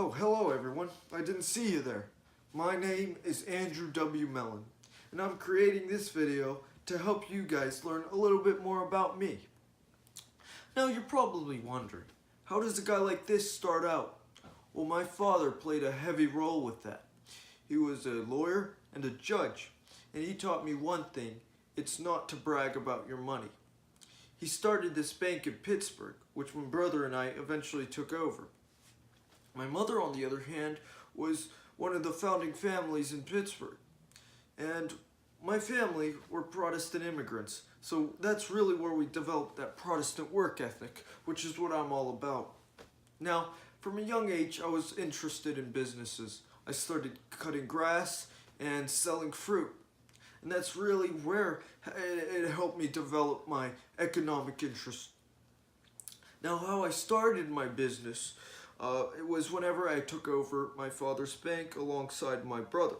Oh, hello everyone. I didn't see you there. My name is Andrew W. Mellon, and I'm creating this video to help you guys learn a little bit more about me. Now you're probably wondering, how does a guy like this start out? Well, my father played a heavy role with that. He was a lawyer and a judge, and he taught me one thing: it's not to brag about your money. He started this bank in Pittsburgh, which my brother and I eventually took over. My mother, on the other hand, was one of the founding families in Pittsburgh. And my family were Protestant immigrants, so that's really where we developed that Protestant work ethic, which is what I'm all about. Now, from a young age, I was interested in businesses. I started cutting grass and selling fruit. And that's really where it helped me develop my economic interest. Now, how I started my business, it was whenever I took over my father's bank alongside my brother.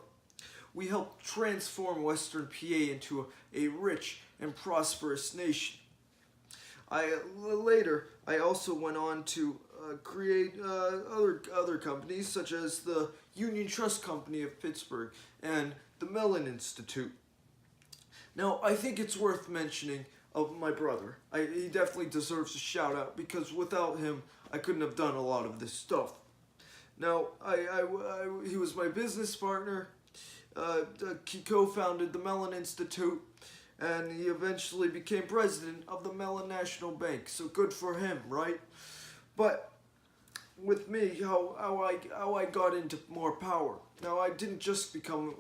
We helped transform Western PA into a rich and prosperous nation. Later, I also went on to create other companies such as the Union Trust Company of Pittsburgh and the Mellon Institute. Now, I think it's worth mentioning of my brother. He definitely deserves a shout out because without him, I couldn't have done a lot of this stuff. Now, he was my business partner. He co-founded the Mellon Institute, and he eventually became president of the Mellon National Bank. So good for him, right? But with me, how I got into more power. Now, I didn't just become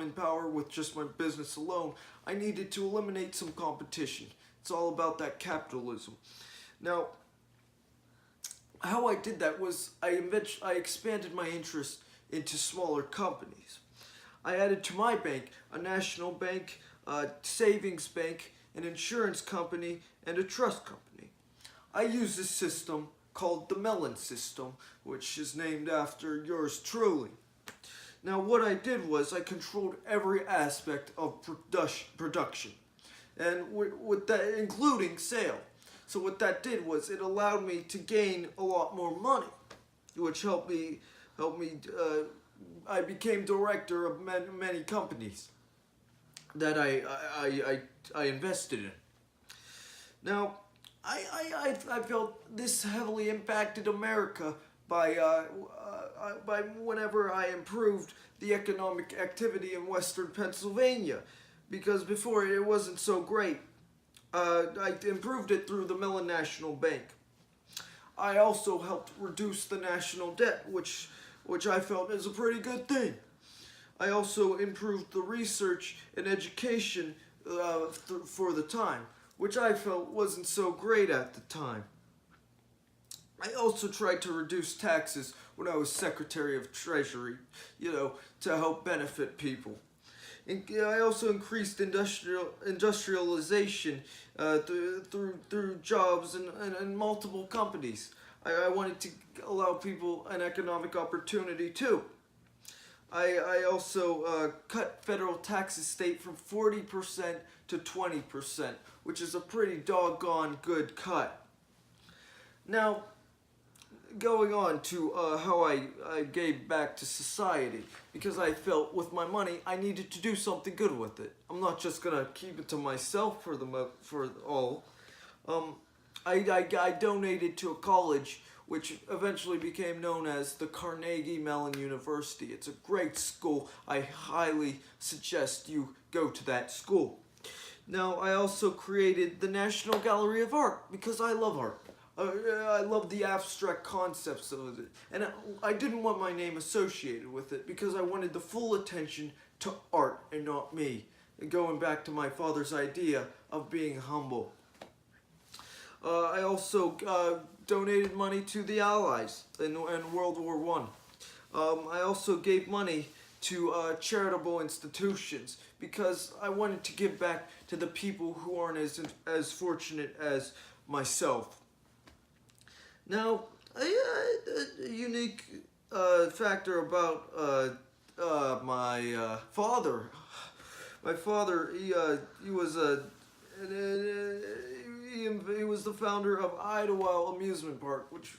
in power with just my business alone. I needed to eliminate some competition. It's all about that capitalism. Now, how I did that was I expanded my interest into smaller companies. I added to my bank a national bank, a savings bank, an insurance company, and a trust company. I use this system called the Mellon system, which is named after yours truly. Now, what I did was I controlled every aspect of production, and with that, including sale. So what that did was it allowed me to gain a lot more money, which helped me. I became director of many companies that I invested in. Now, I felt this heavily impacted America by whenever I improved the economic activity in Western Pennsylvania, because before it wasn't so great. I improved it through the Mellon National Bank. I also helped reduce the national debt, which I felt is a pretty good thing. I also improved the research and education for the time, which I felt wasn't so great at the time. I also tried to reduce taxes when I was Secretary of Treasury, to help benefit people. I also increased industrialization through jobs and multiple companies. I wanted to allow people an economic opportunity too. I also cut federal taxes state from 40% to 20%, which is a pretty doggone good cut. Now, going on to how I gave back to society, because I felt with my money I needed to do something good with it. I'm not just gonna keep it to myself for all. I donated to a college which eventually became known as the Carnegie Mellon University. It's a great school. I highly suggest you go to that school. Now, I also created the National Gallery of Art because I love art. I love the abstract concepts of it, and I didn't want my name associated with it because I wanted the full attention to art and not me, and going back to my father's idea of being humble. I also donated money to the Allies in World War I. I also gave money to charitable institutions because I wanted to give back to the people who aren't as fortunate as myself. Now, a unique factor about my father. My father, he was he was the founder of Idlewild Amusement Park, which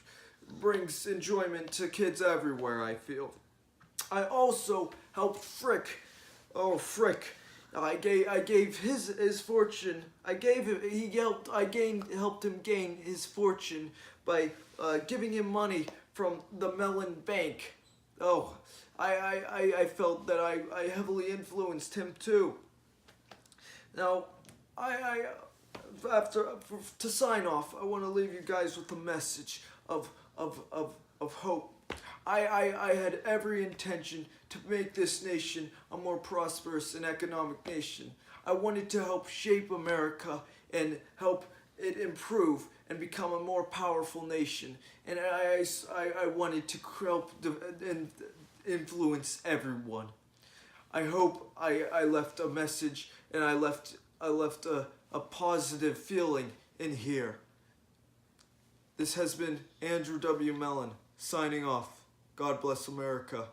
brings enjoyment to kids everywhere, I feel. I also helped Frick. Oh, Frick. I gave his fortune. Helped him gain his fortune by giving him money from the Mellon Bank. Oh, I felt that I heavily influenced him too. Now, to sign off, I want to leave you guys with a message of hope. I had every intention to make this nation a more prosperous and economic nation. I wanted to help shape America and help it improve and become a more powerful nation. And I wanted to help and influence everyone. I hope I left a message and I left a positive feeling in here. This has been Andrew W. Mellon signing off. God bless America.